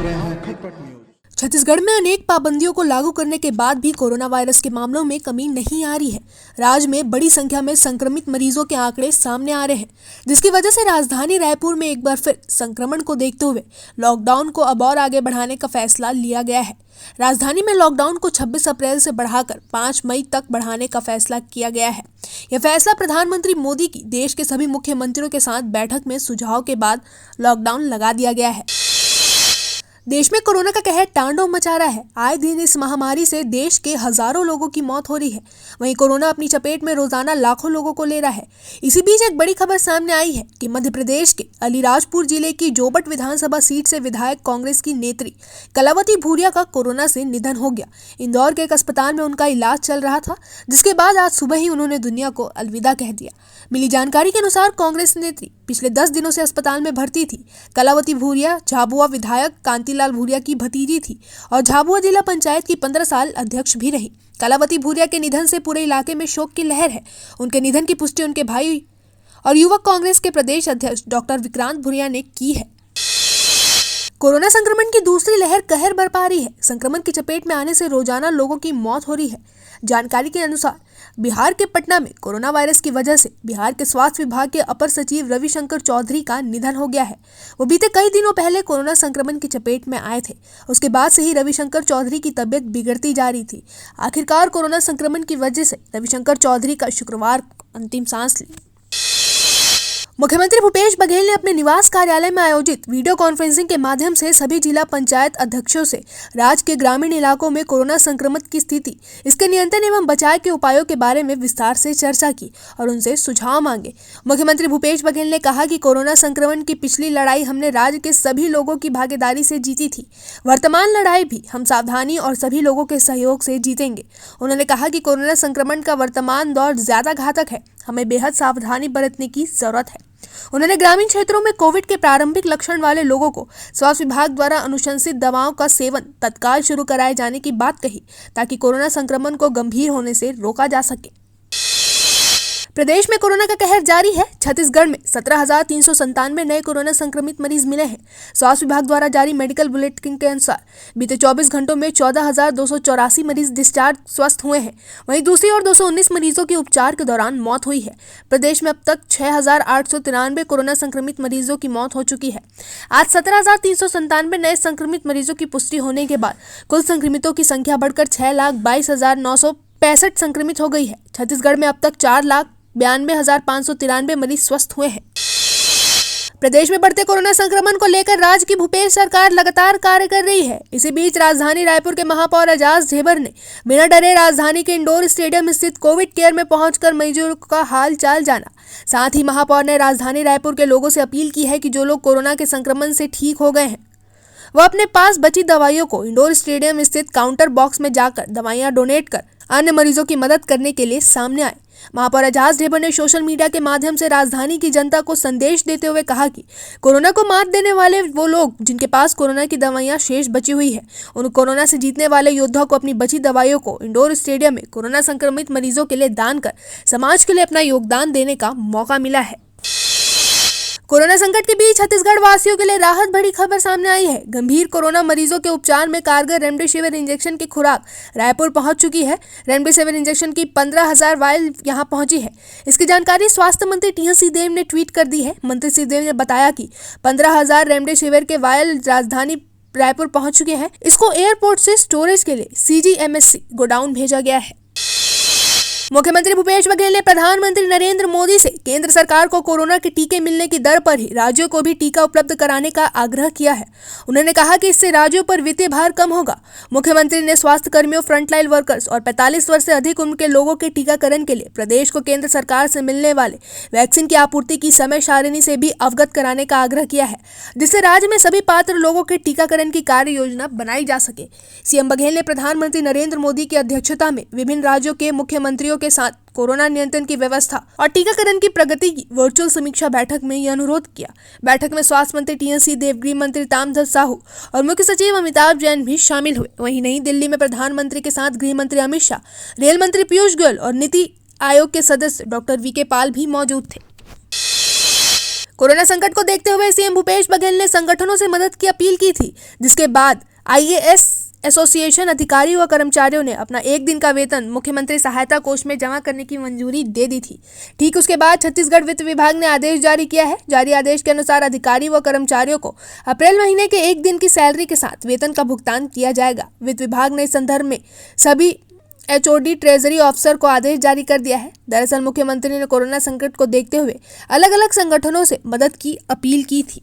देख रहे हैं खटपट न्यूज। छत्तीसगढ़ में अनेक पाबंदियों को लागू करने के बाद भी कोरोना वायरस के मामलों में कमी नहीं आ रही है। राज्य में बड़ी संख्या में संक्रमित मरीजों के आंकड़े सामने आ रहे हैं, जिसकी वजह से राजधानी रायपुर में एक बार फिर संक्रमण को देखते हुए लॉकडाउन को अब और आगे बढ़ाने का फैसला लिया गया है। राजधानी में लॉकडाउन को 26 अप्रैल से बढ़ाकर 5 मई तक बढ़ाने का फैसला किया गया है। यह फैसला प्रधानमंत्री मोदी की देश के सभी मुख्यमंत्रियों के साथ बैठक में सुझाव के बाद लॉकडाउन लगा दिया गया है। देश में कोरोना का कहर तांडव मचा रहा है। आए दिन इस महामारी से देश के हजारों लोगों की मौत हो रही है। वहीं कोरोना अपनी चपेट में रोजाना लाखों लोगों को ले रहा है। इसी बीच एक बड़ी खबर सामने आई है कि मध्य प्रदेश के अलीराजपुर जिले की जोबट विधानसभा सीट से विधायक कांग्रेस की नेत्री कलावती भूरिया का कोरोना से निधन हो गया। इंदौर के एक अस्पताल में उनका इलाज चल रहा था, जिसके बाद आज सुबह ही उन्होंने दुनिया को अलविदा कह दिया। मिली जानकारी के अनुसार कांग्रेस नेत्री पिछले 10 दिनों से अस्पताल में भर्ती थी। कलावती भूरिया झाबुआ विधायक कांतिलाल भूरिया की भतीजी थी और झाबुआ जिला पंचायत की 15 साल अध्यक्ष भी रही। कलावती भूरिया के निधन से पूरे इलाके में शोक की लहर है। उनके निधन की पुष्टि उनके भाई और युवक कांग्रेस के प्रदेश अध्यक्ष डॉक्टर विक्रांत भूरिया ने की है। कोरोना संक्रमण की दूसरी लहर कहर बरपा रही है। संक्रमण की चपेट में आने से रोजाना लोगों की मौत हो रही है। जानकारी के अनुसार बिहार के पटना में कोरोना वायरस की वजह से बिहार के स्वास्थ्य विभाग के अपर सचिव रविशंकर चौधरी का निधन हो गया है। वो बीते कई दिनों पहले कोरोना संक्रमण की चपेट में आए थे। उसके बाद से ही रविशंकर चौधरी की तबीयत बिगड़ती जा रही थी। आखिरकार कोरोना संक्रमण की वजह से रविशंकर चौधरी का शुक्रवार अंतिम सांस ली। मुख्यमंत्री भूपेश बघेल ने अपने निवास कार्यालय में आयोजित वीडियो कॉन्फ्रेंसिंग के माध्यम से सभी जिला पंचायत अध्यक्षों से राज्य के ग्रामीण इलाकों में कोरोना संक्रमण की स्थिति, इसके नियंत्रण एवं बचाव के उपायों के बारे में विस्तार से चर्चा की और उनसे सुझाव मांगे। मुख्यमंत्री भूपेश बघेल ने कहा कि कोरोना संक्रमण की पिछली लड़ाई हमने राज्य के सभी लोगों की भागीदारी से जीती थी। वर्तमान लड़ाई भी हम सावधानी और सभी लोगों के सहयोग से जीतेंगे। उन्होंने कहा कि कोरोना संक्रमण का वर्तमान दौर ज्यादा घातक है, हमें बेहद सावधानी बरतने की जरूरत है। उन्होंने ग्रामीण क्षेत्रों में कोविड के प्रारंभिक लक्षण वाले लोगों को स्वास्थ्य विभाग द्वारा अनुशंसित दवाओं का सेवन तत्काल शुरू कराए जाने की बात कही, ताकि कोरोना संक्रमण को गंभीर होने से रोका जा सके। प्रदेश में कोरोना का कहर जारी है। छत्तीसगढ़ में 17,397 नए कोरोना संक्रमित मरीज मिले हैं। स्वास्थ्य विभाग द्वारा जारी मेडिकल बुलेटिन के अनुसार बीते 24 घंटों में 14,284 मरीज डिस्चार्ज स्वस्थ हुए हैं। वहीं दूसरी ओर 219 मरीजों की उपचार के दौरान मौत हुई है। प्रदेश में अब तक 6,893 कोरोना संक्रमित मरीजों की मौत हो चुकी है। आज 17,397 नए संक्रमित मरीजों की पुष्टि होने के बाद कुल संक्रमितों की संख्या बढ़कर 6,22,965 संक्रमित हो गई है। छत्तीसगढ़ में अब तक 4,92,593 मरीज स्वस्थ हुए हैं। प्रदेश में बढ़ते कोरोना संक्रमण को लेकर राज्य की भूपेश सरकार लगातार कार्य कर रही है। इसी बीच राजधानी रायपुर के महापौर एजाज ढेबर ने बिना डरे राजधानी के इंडोर स्टेडियम स्थित कोविड केयर में पहुंचकर मरीजों का हाल चाल जाना। साथ ही महापौर ने राजधानी रायपुर के लोगों से अपील की है कि जो लोग कोरोना के संक्रमण से ठीक हो गए हैं, वह अपने पास बची दवाइयों को इंडोर स्टेडियम स्थित काउंटर बॉक्स में जाकर दवाइयां डोनेट कर अन्य मरीजों की मदद करने के लिए सामने आए। महापौर एजाज ढेबर ने सोशल मीडिया के माध्यम से राजधानी की जनता को संदेश देते हुए कहा कि कोरोना को मात देने वाले वो लोग जिनके पास कोरोना की दवाइयां शेष बची हुई है, उन कोरोना से जीतने वाले योद्धा को अपनी बची दवाइयों को इंडोर स्टेडियम में कोरोना संक्रमित मरीजों के लिए दान कर समाज के लिए अपना योगदान देने का मौका मिला है। कोरोना संकट के बीच छत्तीसगढ़ वासियों के लिए राहत भरी खबर सामने आई है। गंभीर कोरोना मरीजों के उपचार में कारगर रेमडेसिविर इंजेक्शन की खुराक रायपुर पहुंच चुकी है। रेमडेसिविर इंजेक्शन की 15,000 वायल यहां पहुंची है। इसकी जानकारी स्वास्थ्य मंत्री टीएस सिंहदेव ने ट्वीट कर दी है। मंत्री सिंहदेव ने बताया कि 15,000 रेमडेसिविर के वायल राजधानी रायपुर पहुंच चुके हैं। इसको एयरपोर्ट से स्टोरेज के लिए CGMSC गोडाउन भेजा गया है। मुख्यमंत्री भूपेश बघेल ने प्रधानमंत्री नरेंद्र मोदी से केंद्र सरकार को कोरोना के टीके मिलने की दर पर ही राज्यों को भी टीका उपलब्ध कराने का आग्रह किया है। उन्होंने कहा कि इससे राज्यों पर वित्तीय भार कम होगा। मुख्यमंत्री ने स्वास्थ्य कर्मियों, फ्रंटलाइन वर्कर्स और 45 वर्ष से अधिक उम्र के लोगों के टीकाकरण के लिए प्रदेश को केंद्र सरकार से मिलने वाले वैक्सीन की आपूर्ति की समय सारिणी से भी अवगत कराने का आग्रह किया है, जिससे राज्य में सभी पात्र लोगों के टीकाकरण की कार्य योजना बनाई जा सके। सीएम बघेल ने प्रधानमंत्री नरेंद्र मोदी की अध्यक्षता में विभिन्न राज्यों के मुख्यमंत्रियों के साथ कोरोना नियंत्रण की व्यवस्था और टीकाकरण की प्रगति की वर्चुअल समीक्षा बैठक में यह अनुरोध किया। बैठक में स्वास्थ्य मंत्री टीएस सिंहदेव, गृह मंत्री ताम्रध्वज साहू और मुख्य सचिव अमिताभ जैन भी शामिल हुए। वहीं नई दिल्ली में प्रधानमंत्री के साथ गृह मंत्री अमित शाह, रेल मंत्री पीयूष गोयल और नीति आयोग के सदस्य डॉक्टर वीके पॉल भी मौजूद थे। कोरोना संकट को देखते हुए सीएम भूपेश बघेल ने संगठनों से मदद की अपील की थी, जिसके बाद आईएएस एसोसिएशन अधिकारियों व कर्मचारियों ने अपना एक दिन का वेतन मुख्यमंत्री सहायता कोष में जमा करने की मंजूरी दे दी थी। ठीक उसके बाद छत्तीसगढ़ वित्त विभाग ने आदेश जारी किया है। जारी आदेश के अनुसार अधिकारी व कर्मचारियों को अप्रैल महीने के एक दिन की सैलरी के साथ वेतन का भुगतान किया जाएगा। वित्त विभाग ने इस संदर्भ में सभी एचओडी ट्रेजरी ऑफिसर को आदेश जारी कर दिया है। दरअसल मुख्यमंत्री ने कोरोना संकट को देखते हुए अलग अलग संगठनों से मदद की अपील की थी।